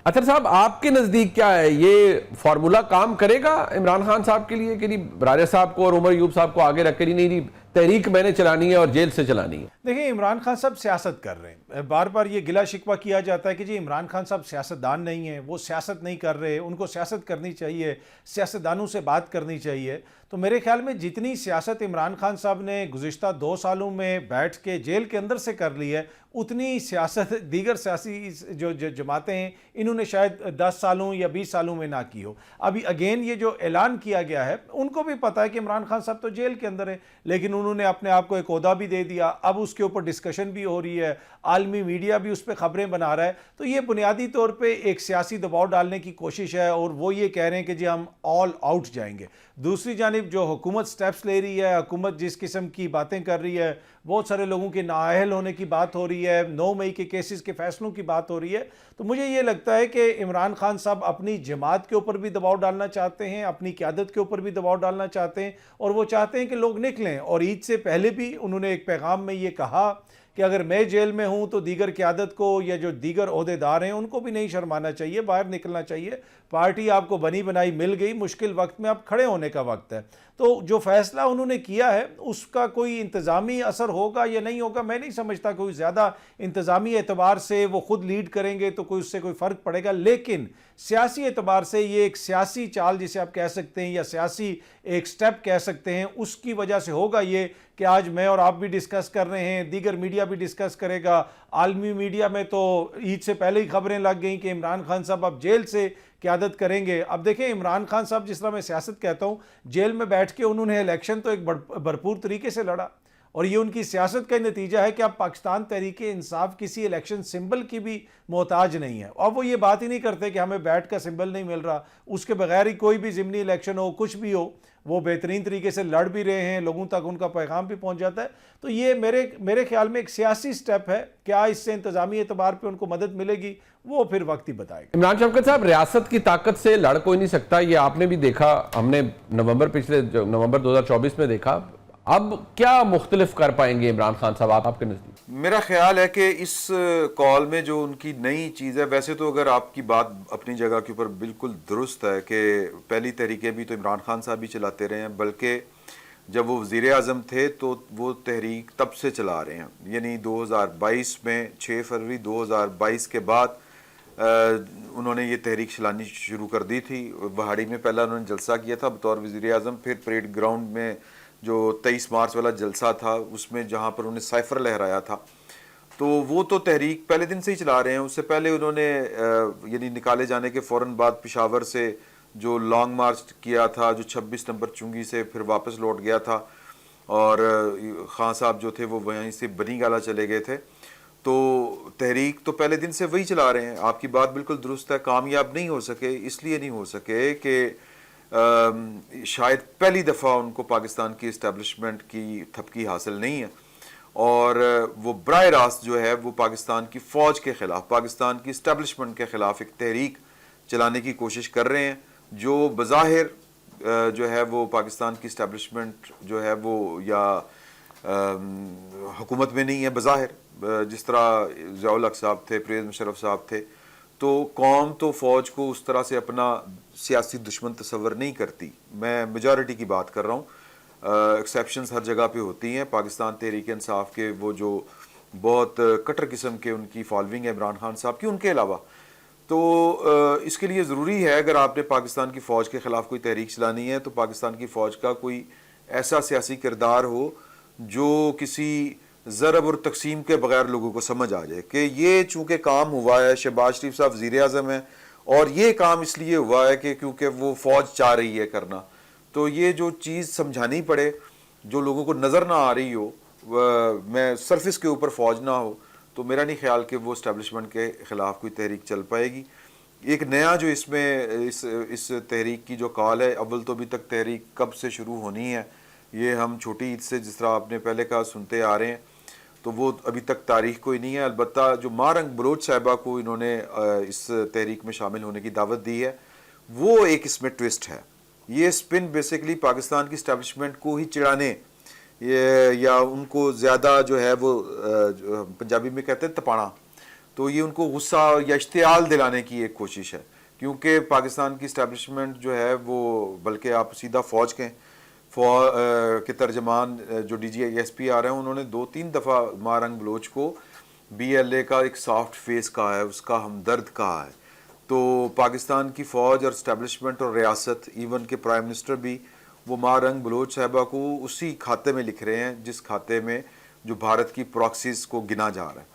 اطہر صاحب آپ کے نزدیک کیا ہے، یہ فارمولا کام کرے گا عمران خان صاحب کے لیے کہ نہیں راجہ صاحب کو اور عمر ایوب صاحب کو آگے رکھ کے نہیں تحریک میں نے چلانی ہے اور جیل سے چلانی ہے؟ دیکھیں عمران خان صاحب سیاست کر رہے ہیں، بار بار یہ گلہ شکوہ کیا جاتا ہے کہ جی عمران خان صاحب سیاستدان نہیں ہیں، وہ سیاست نہیں کر رہے، ان کو سیاست کرنی چاہیے، سیاستدانوں سے بات کرنی چاہیے۔ تو میرے خیال میں جتنی سیاست عمران خان صاحب نے گزشتہ 2 سالوں میں بیٹھ کے جیل کے اندر سے کر لی ہے، اتنی سیاست دیگر سیاسی جو جماعتیں ہیں انہوں نے شاید 10 سالوں یا 20 سالوں میں نہ کی ہو۔ ابھی اگین یہ جو اعلان کیا گیا ہے، ان کو بھی پتہ ہے کہ عمران خان صاحب تو جیل کے اندر ہے، لیکن انہوں نے اپنے آپ کو ایک عہدہ بھی دے دیا، اب اس کے اوپر ڈسکشن بھی ہو رہی ہے، عالمی میڈیا بھی اس پہ خبریں بنا رہا ہے۔ تو یہ بنیادی طور پہ ایک سیاسی دباؤ ڈالنے کی کوشش ہے، اور وہ یہ کہہ رہے ہیں کہ جی ہم آل آؤٹ جائیں گے۔ دوسری جانب جو حکومت سٹیپس لے رہی ہے، حکومت جس قسم کی باتیں کر رہی ہے، بہت سارے لوگوں کے نااہل ہونے کی بات ہو رہی ہے، 9 مئی کے کیسز کے فیصلوں کی بات ہو رہی ہے، تو مجھے یہ لگتا ہے کہ عمران خان صاحب اپنی جماعت کے اوپر بھی دباؤ ڈالنا چاہتے ہیں، اپنی قیادت کے اوپر بھی دباؤ ڈالنا چاہتے ہیں، اور وہ چاہتے ہیں کہ لوگ نکلیں۔ اور عید سے پہلے بھی انہوں نے ایک پیغام میں یہ کہا کہ اگر میں جیل میں ہوں تو دیگر قیادت کو یا جو دیگر عہدیدار ہیں ان کو بھی نہیں شرمانا چاہیے، باہر نکلنا چاہیے، پارٹی آپ کو بنی بنائی مل گئی، مشکل وقت میں آپ کھڑے ہونے کا وقت ہے۔ تو جو فیصلہ انہوں نے کیا ہے اس کا کوئی انتظامی اثر ہوگا یا نہیں ہوگا، میں نہیں سمجھتا کوئی زیادہ انتظامی اعتبار سے وہ خود لیڈ کریں گے تو کوئی اس سے کوئی فرق پڑے گا، لیکن سیاسی اعتبار سے یہ ایک سیاسی چال جسے آپ کہہ سکتے ہیں یا سیاسی ایک سٹیپ کہہ سکتے ہیں، اس کی وجہ سے ہوگا یہ کہ آج میں اور آپ بھی ڈسکس کر رہے ہیں، دیگر میڈیا بھی ڈسکس کرے گا۔ عالمی میڈیا میں تو عید سے پہلے ہی خبریں لگ گئیں کہ عمران خان صاحب اب جیل سے قیادت کریں گے۔ اب دیکھیں عمران خان صاحب جس طرح میں سیاست کہتا ہوں، جیل میں بیٹھ کے انہوں نے الیکشن تو ایک بھرپور طریقے سے لڑا، اور یہ ان کی سیاست کا نتیجہ ہے کہ اب پاکستان تحریک انصاف کسی الیکشن سمبل کی بھی محتاج نہیں ہے۔ اور وہ یہ بات ہی نہیں کرتے کہ ہمیں بیٹ کا سمبل نہیں مل رہا، اس کے بغیر ہی کوئی بھی ضمنی الیکشن ہو، کچھ بھی ہو، وہ بہترین طریقے سے لڑ بھی رہے ہیں، لوگوں تک ان کا پیغام بھی پہنچ جاتا ہے۔ تو یہ میرے خیال میں ایک سیاسی سٹیپ ہے، کیا اس سے انتظامی اعتبار پہ ان کو مدد ملے گی وہ پھر وقت ہی بتائے گا۔ عمران شوکت صاحب، ریاست کی طاقت سے لڑ کوئی نہیں سکتا، یہ آپ نے بھی دیکھا، ہم نے نومبر 2024 میں دیکھا۔ اب کیا مختلف کر پائیں گے عمران خان صاحب آپ کے نزدیک؟ میرا خیال ہے کہ اس کال میں جو ان کی نئی چیز ہے، ویسے تو اگر آپ کی بات اپنی جگہ کے اوپر بالکل درست ہے کہ پہلی تحریکیں بھی تو عمران خان صاحب بھی چلاتے رہے ہیں، بلکہ جب وہ وزیر اعظم تھے تو وہ تحریک تب سے چلا رہے ہیں، یعنی 2022 میں 6 فروری 2022 کے بعد انہوں نے یہ تحریک چلانی شروع کر دی تھی۔ بہاڑی میں پہلا انہوں نے جلسہ کیا تھا بطور وزیر اعظم، پھر پریڈ گراؤنڈ میں جو 23 مارچ والا جلسہ تھا اس میں جہاں پر انہوں نے سائفر لہرایا تھا، تو وہ تو تحریک پہلے دن سے ہی چلا رہے ہیں۔ اس سے پہلے انہوں نے یعنی نکالے جانے کے فوراً بعد پشاور سے جو لانگ مارچ کیا تھا، جو 26 نمبر چنگی سے پھر واپس لوٹ گیا تھا، اور خان صاحب جو تھے وہ وہیں سے بنی گالا چلے گئے تھے۔ تو تحریک تو پہلے دن سے وہی چلا رہے ہیں۔ آپ کی بات بالکل درست ہے، کامیاب نہیں ہو سکے، اس لیے نہیں ہو سکے کہ شاید پہلی دفعہ ان کو پاکستان کی اسٹیبلشمنٹ کی تھپکی حاصل نہیں ہے، اور وہ براہ راست جو ہے وہ پاکستان کی فوج کے خلاف، پاکستان کی اسٹیبلشمنٹ کے خلاف ایک تحریک چلانے کی کوشش کر رہے ہیں، جو بظاہر جو ہے وہ پاکستان کی اسٹیبلشمنٹ جو ہے وہ یا حکومت میں نہیں ہے بظاہر، جس طرح ضیاء الحق صاحب تھے، پرویز مشرف صاحب تھے، تو قوم تو فوج کو اس طرح سے اپنا سیاسی دشمن تصور نہیں کرتی۔ میں میجارٹی کی بات کر رہا ہوں، ایکسیپشنز ہر جگہ پہ ہوتی ہیں۔ پاکستان تحریک انصاف کے وہ جو بہت کٹر قسم کے ان کی فالوئنگ ہے عمران خان صاحب کی، ان کے علاوہ تو اس کے لیے ضروری ہے اگر آپ نے پاکستان کی فوج کے خلاف کوئی تحریک چلانی ہے تو پاکستان کی فوج کا کوئی ایسا سیاسی کردار ہو جو کسی ضرب اور تقسیم کے بغیر لوگوں کو سمجھ آ جائے کہ یہ چونکہ کام ہوا ہے، شہباز شریف صاحب وزیر اعظم ہیں اور یہ کام اس لیے ہوا ہے کہ کیونکہ وہ فوج چاہ رہی ہے کرنا، تو یہ جو چیز سمجھانی پڑے جو لوگوں کو نظر نہ آ رہی ہو، میں سرفس کے اوپر فوج نہ ہو، تو میرا نہیں خیال کہ وہ اسٹیبلشمنٹ کے خلاف کوئی تحریک چل پائے گی۔ ایک نیا جو اس میں اس تحریک کی جو کال ہے، اول تو ابھی تک تحریک کب سے شروع ہونی ہے یہ ہم چھوٹی عید سے جس طرح آپ نے پہلے کہا سنتے آ رہے ہیں، تو وہ ابھی تک تاریخ کوئی نہیں ہے۔ البتہ جو مارنگ بلوچ صاحبہ کو انہوں نے اس تحریک میں شامل ہونے کی دعوت دی ہے، وہ ایک اس میں ٹوسٹ ہے۔ یہ سپن بیسیکلی پاکستان کی اسٹیبلشمنٹ کو ہی چڑھانے یا ان کو زیادہ جو ہے وہ پنجابی میں کہتے ہیں تپانا، تو یہ ان کو غصہ یا اشتعال دلانے کی ایک کوشش ہے، کیونکہ پاکستان کی اسٹیبلشمنٹ جو ہے وہ، بلکہ آپ سیدھا فوج کے ترجمان جو ڈی جی ایس پی آ رہے ہیں، انہوں نے 2-3 دفعہ مارنگ بلوچ کو بی ایل اے کا ایک سافٹ فیس کہا ہے، اس کا ہمدرد کہا ہے. تو پاکستان کی فوج اور اسٹیبلشمنٹ اور ریاست، ایون کہ پرائم منسٹر بھی، وہ مارنگ بلوچ صاحبہ کو اسی کھاتے میں لکھ رہے ہیں جس کھاتے میں جو بھارت کی پراکسیز کو گنا جا رہا ہے.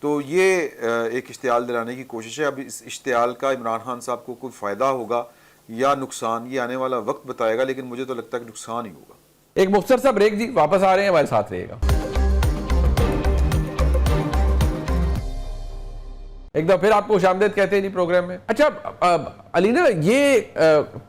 تو یہ ایک اشتعال دلانے کی کوشش ہے. اب اس اشتعال کا عمران خان صاحب کو کوئی فائدہ ہوگا یا نقصان، یہ آنے والا وقت بتائے گا، لیکن مجھے تو لگتا ہے کہ نقصان ہی ہوگا. ایک مختصر سا بریک جی، واپس آ رہے ہیں، ہمارے ساتھ رہیے گا. ایک دفعہ پھر آپ کو خوش آمدید کہتے ہیں جی پروگرام میں. اچھا علینا، یہ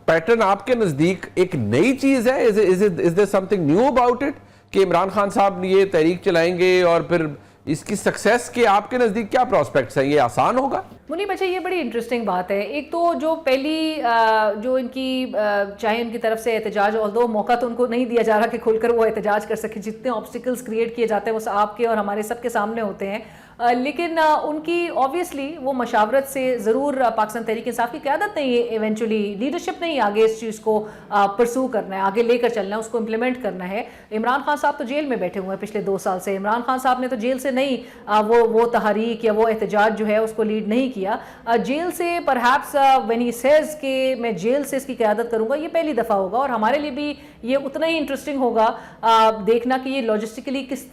پیٹرن آپ کے نزدیک ایک نئی چیز ہے؟ is there something new about it کہ عمران خان صاحب یہ تحریک چلائیں گے اور پھر اس کی سکسیس کے آپ کے نزدیک کیا پراسپیکٹس ہیں؟ یہ آسان ہوگا؟ منیب اچھا، یہ بڑی انٹرسٹنگ بات ہے. ایک تو جو پہلی جو ان کی چاہے ان کی طرف سے احتجاج، although موقع تو ان کو نہیں دیا جا رہا کہ کھل کر وہ احتجاج کر سکے، جتنے آبسٹیکلز کریٹ کیے جاتے ہیں وہ آپ کے اور ہمارے سب کے سامنے ہوتے ہیں، لیکن ان کی آبویسلی وہ مشاورت سے ضرور پاکستان تحریک انصاف کی قیادت نے یہ ایونچولی لیڈرشپ نے ہی آگے اس چیز کو پرسو کرنا ہے، آگے لے کر چلنا ہے، اس کو امپلیمنٹ کرنا ہے. عمران خان صاحب تو جیل میں بیٹھے ہوئے ہیں پچھلے 2 سال سے. عمران خان صاحب نے تو جیل سے نہیں وہ تحریک یا وہ احتجاج جو ہے اس کو لیڈ نہیں کیا. جیل سے پرہیپس when he says کہ میں جیل سے اس کی قیادت کروں گا، یہ پہلی دفعہ ہوگا، اور ہمارے لیے بھی یہ اتنا ہی انٹرسٹنگ ہوگا دیکھنا کہ یہ لاجسٹکلی کس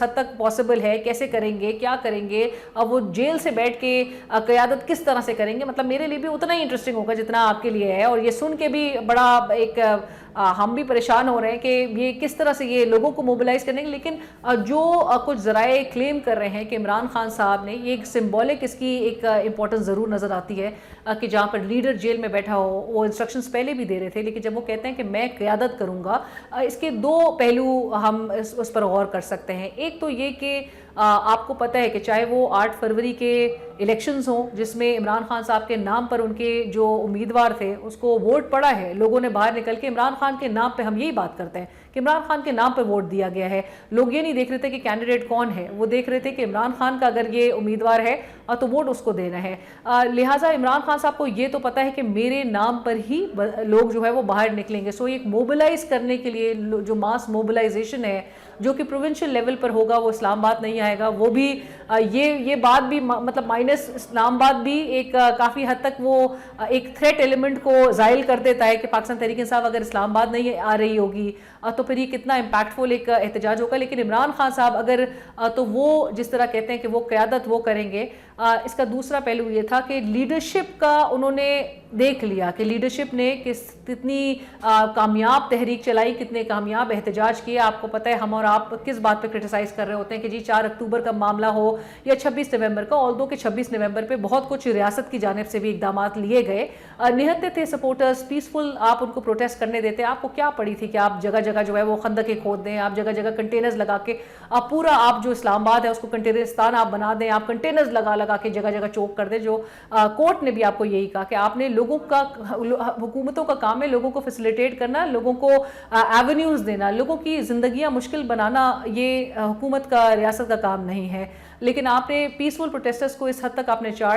حد تک پاسبل ہے، کیسے کریں گے، کیا کریں گے، وہ جیل سے بیٹھ کے قیادت کس طرح سے کریں گے. مطلب میرے لیے بھی اتنا ہی انٹرسٹنگ ہوگا جتنا آپ کے لیے ہے. اور یہ سن کے بھی بڑا ایک ہم بھی پریشان ہو رہے ہیں کہ یہ کس طرح سے یہ لوگوں کو موبلائز کرنے کے. لیکن جو کچھ ذرائع کلیم کر رہے ہیں کہ عمران خان صاحب نے یہ ایک سمبولک، اس کی ایک امپورٹنس ضرور نظر آتی ہے کہ جہاں پر لیڈر جیل میں بیٹھا ہو، وہ انسٹرکشنز پہلے بھی دے رہے تھے، لیکن جب وہ کہتے ہیں کہ میں قیادت کروں گا، اس کے 2 پہلو ہم اس پر غور کر سکتے ہیں. ایک تو یہ کہ آپ کو پتہ ہے کہ چاہے وہ 8 فروری کے الیکشنز ہوں جس میں عمران خان صاحب کے نام پر ان کے جو امیدوار تھے اس کو ووٹ پڑا ہے، لوگوں نے باہر نکل کے عمران خان کے نام پہ، ہم یہی بات کرتے ہیں کہ عمران خان کے نام پہ ووٹ دیا گیا ہے. لوگ یہ نہیں دیکھ رہے تھے کہ کینڈیڈیٹ کون ہے، وہ دیکھ رہے تھے کہ عمران خان کا اگر یہ امیدوار ہے تو ووٹ اس کو دینا ہے. لہٰذا عمران خان صاحب کو یہ تو پتہ ہے کہ میرے نام پر ہی لوگ جو ہے وہ باہر نکلیں گے. سو ایک موبلائز کرنے کے لیے جو ماس موبلائزیشن ہے جو کہ پروونشل لیول پر ہوگا، وہ اسلام آباد نہیں آئے گا. وہ بھی یہ بات بھی مطلب مائنس اسلام آباد بھی ایک کافی حد تک وہ ایک تھریٹ ایلیمنٹ کو زائل کر دیتا ہے کہ پاکستان تحریک انصاف اگر اسلام آباد نہیں آ رہی ہوگی تو پھر یہ کتنا امپیکٹفل ایک احتجاج ہوگا. لیکن عمران خان صاحب اگر تو وہ جس طرح کہتے ہیں کہ وہ قیادت وہ کریں گے. اس کا دوسرا پہلو یہ تھا کہ لیڈرشپ کا انہوں نے دیکھ لیا کہ لیڈرشپ نے کتنی کامیاب تحریک چلائی، کتنے کامیاب احتجاج کیے. آپ کو پتہ ہے ہم اور آپ کس بات پہ کرٹیسائز کر رہے ہوتے ہیں کہ جی 4 اکتوبر کا معاملہ ہو یا 26 نومبر کا، آلدو کہ 26 نومبر پہ بہت کچھ ریاست کی جانب سے بھی اقدامات لیے گئے. نہتے تھے سپورٹرز، پیسفل آپ ان کو پروٹیسٹ کرنے دیتے. آپ کو کیا پڑی تھی کہ آپ جگہ جگہ جو ہے وہ خندقیں کھود دیں، آپ جگہ جگہ کنٹینرز لگا کے پورا آپ جو اسلام آباد ہے اس کو کنٹینرستان آپ بنا دیں، آپ کنٹینرز لگا کے جگہ جگہ چوک کر دیں. جو کورٹ نے بھی آپ کو یہی کہا کہ آپ نے لوگوں کا، حکومتوں کا کام ہے لوگوں کو فیسیلیٹیٹ کرنا، لوگوں کو ایونیوز دینا، لوگوں کی زندگیاں مشکل بنانا یہ حکومت کا، ریاست کا کام نہیں ہے. لیکن آپ نے پیسفل پروٹیسٹرز کو اس حد تک آپ نے چارج